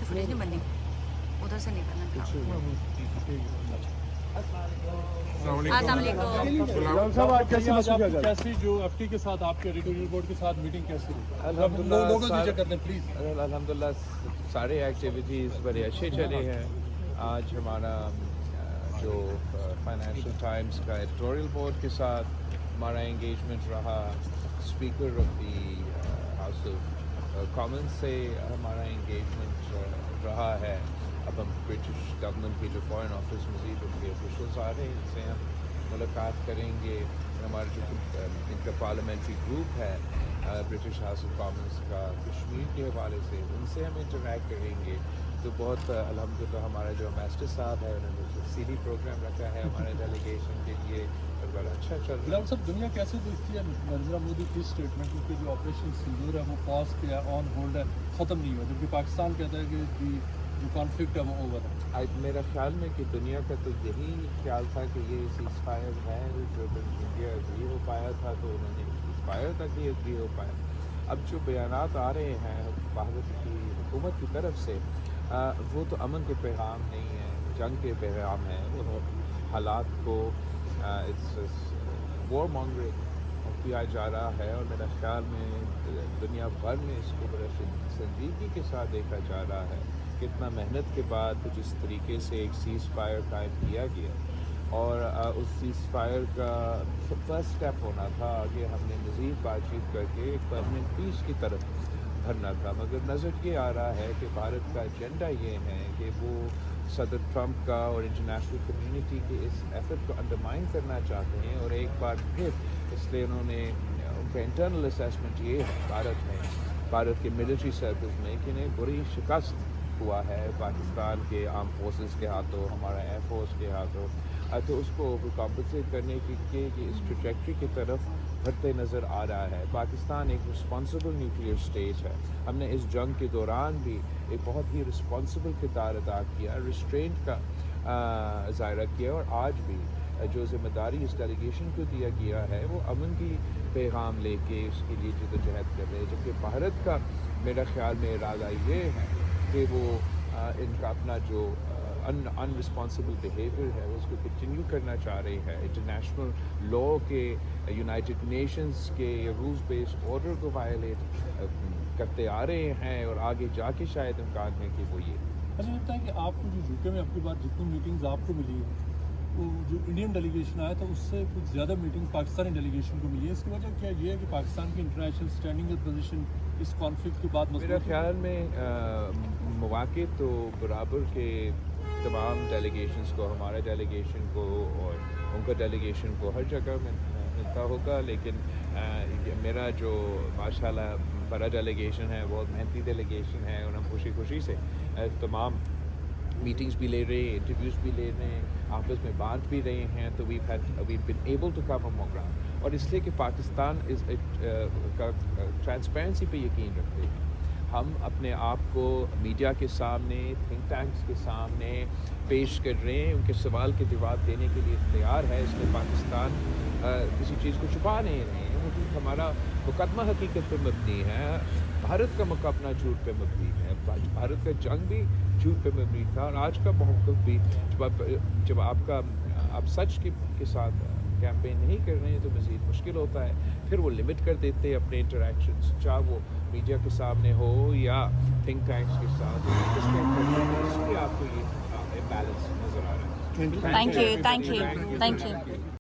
Footage नहीं बननी, उधर से निकलना था। गुलाम साहब आज कैसी महसूस किया कैसी जो एफटी के साथ आपके एडिटोरियल बोर्ड के साथ मीटिंग कैसी रही? अल्हम्दुलिल्लाह लोगों को चेक करते हैं प्लीज। अल्हम्दुलिल्लाह सारे एक्टिविटीज़ बड़े अच्छे चले हैं। आज हमारा जो फाइनेंशियल टाइम्स का एडिटोरियल बोर्ड के साथ हमारा एंगेजमेंट रहा, speaker of the house of Commons से हमारा एंगेजमेंट रहा है। अब हम ब्रिटिश गवर्नमेंट के जो फॉरेन ऑफिस मज़ीद उनके ऑफिशल्स आ रहे हैं, इनसे हम मुलाकात करेंगे। हमारा जो इनका पार्लियामेंट्री ग्रुप है ब्रिटिश हाउस ऑफ कॉमन्स का कश्मीर के हवाले से, उनसे हम इंटरेक्ट करेंगे। तो बहुत अल्हम्दुलिल्लाह हमारा जो मास्टर साहब है उन्होंने तफसीली प्रोग्राम रखा है हमारे डेलीगेशन के लिए और बड़ा अच्छा चल रहा गुलाम साहब दुनिया कैसे देखती है नरेंद्र मोदी की स्टेटमेंट, क्योंकि जो ऑपरेशन सिंदूर है वो पॉज पे है, ऑन होल्ड है, ख़त्म नहीं हुआ, जबकि पाकिस्तान कहता है कि जो कॉन्फ्लिक्ट है वो ओवर है। मेरा ख्याल में कि दुनिया का तो यही ख्याल था कि ये सीज़ फायर है, जो इंडिया एग्री हो पाया था तो उन्होंने सीज़ फायर तक ही एग्री हो पाया। अब जो बयानात आ रहे हैं भारत की हुकूमत की तरफ से वो तो अमन के पैगाम नहीं है, जंग के पैगाम है। वो हालात को वॉर मॉन्गरिंग किया जा रहा है और मेरा ख्याल में दुनिया भर में इसको बड़ा संजीदगी के साथ देखा जा रहा है। कितना मेहनत के बाद जिस तरीके से एक सीज़ फायर कायम किया गया और उस सीज़ फायर का फर्स्ट स्टेप होना था, आगे हमने मज़ीद बातचीत करके एक परमानेंट पीस की तरफ भरना था। मगर नज़र ये आ रहा है कि भारत का एजेंडा ये है कि वो सदर ट्रंप का और इंटरनेशनल कम्युनिटी के इस एफर्ट को अंडरमाइन करना चाहते हैं और एक बार फिर इसलिए उन्होंने उनका इंटरनल असेसमेंट ये है भारत के मिलिट्री सर्विस में कि इन्हें बुरी शिकस्त हुआ है पाकिस्तान के आर्म फोर्सेस के हाथों, हमारा एयर फोर्स के हाथों। तो उसको ओवर कॉम्पनसेट करने के इस ट्रैजेक्टरी की तरफ बढ़ते नज़र आ रहा है। पाकिस्तान एक रिस्पॉन्सिबल न्यूक्लियर स्टेट है। हमने इस जंग के दौरान भी एक बहुत ही रिस्पॉन्सिबल किरदार अदा किया, रिस्ट्रेंट का ज़ायरा किया और आज भी जो ज़िम्मेदारी इस डेलीगेशन को दिया गया है वो अमन की पैगाम लेके उसके लिए जदोजहद कर रहे हैं। जबकि भारत का मेरा ख्याल में इरादा ये है कि वो इनका अपना जो अनरिस्पॉन्सिबल बिहेवियर है उसको कंटिन्यू करना चाह रही है। इंटरनेशनल लॉ के, यूनाइटेड नेशंस के रूल्स बेस्ड ऑर्डर को वायलेट करते आ रहे हैं और आगे जाके शायद इम्कान है कि वो ये। अच्छा लगता है कि आपको जो यूके में आपकी बात जितनी मीटिंग्स आपको मिली है तो जो इंडियन डेलीगेशन आया था उससे कुछ ज़्यादा मीटिंग पाकिस्तानी डेलीगेशन को मिली है, इसकी वजह क्या ये है कि पाकिस्तान की इंटरनेशनल स्टैंडिंग पोजीशन इस कॉन्फ्लिक्ट के बाद मेरा ख्याल में मौके तो बराबर के तमाम डेलीगेशंस को, हमारे डेलीगेशन को और उनका डेलीगेशन को हर जगह मिलता होगा, लेकिन मेरा जो माशाल्लाह बड़ा डेलीगेशन है, बहुत मेहनती डेलीगेशन है और हम खुशी से तमाम मीटिंग्स भी ले रहे हैं, इंटरव्यूज़ भी ले रहे हैं, आपस में बांट भी रहे हैं। तो we been able to cover more ground और इसलिए कि पाकिस्तान का ट्रांसपेरेंसी पे यकीन रखते हैं। हम अपने आप को मीडिया के सामने, थिंक टैंक्स के सामने पेश कर रहे हैं, उनके सवाल के जवाब देने के लिए तैयार है। इसलिए पाकिस्तान किसी चीज़ को छुपा नहीं रहे हैं, क्योंकि हमारा मुकदमा हकीकत पर मबनी है, भारत का मुकदमा झूठ पे मबनी है, भारत का जंग भी झूठ पे मबनी था और आज का मौक़िफ़ भी जब आप सच के साथ कैंपेन नहीं कर रहे हैं तो मज़ीद मुश्किल होता है। फिर वो लिमिट कर देते हैं अपने इंटरेक्शंस, चाहे वो मीडिया के सामने हो या थिंक टैंक्स के साथ। इसलिए आपको ये बैलेंस नज़र आ रहा है। Thank you.